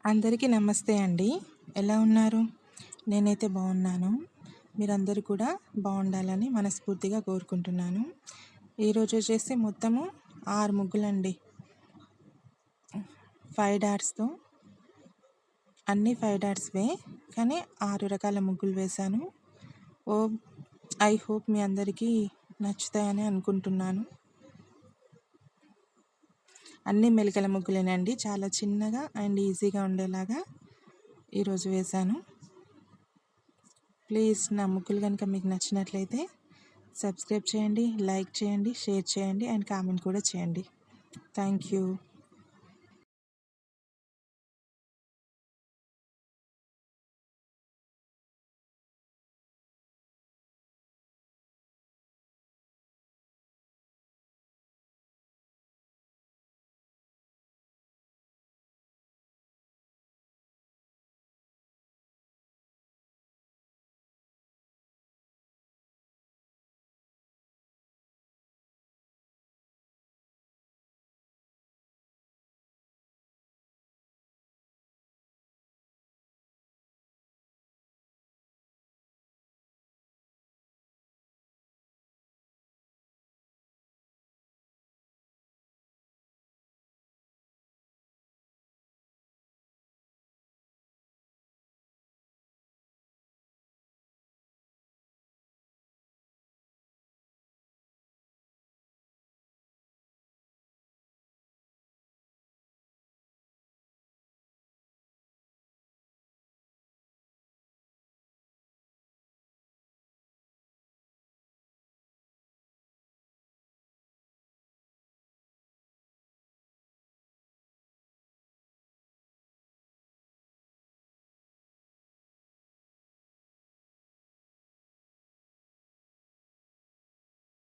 అందరికీ నమస్తే అండి. ఎలా ఉన్నారు? నేనైతే బాగున్నాను. మీరందరూ కూడా బాగుండాలని మనస్ఫూర్తిగా కోరుకుంటున్నాను. ఈరోజు వచ్చేసి మొత్తము 6 ముగ్గులండి. 5 డాట్స్తో అన్నీ 5 డాట్స్వే, కానీ 6 రకాల ముగ్గులు వేశాను. ఐ హోప్ మీ అందరికీ నచ్చుతాయని అనుకుంటున్నాను. అన్ని మెలికల ముగ్గులేనండి, చాలా చిన్నగా అండ్ ఈజీగా ఉండేలాగా ఈరోజు వేశాను. ప్లీజ్ నా ముగ్గులు కనుక మీకు నచ్చినట్లయితే సబ్స్క్రైబ్ చేయండి, లైక్ చేయండి, షేర్ చేయండి అండ్ కామెంట్ కూడా చేయండి. Thank you.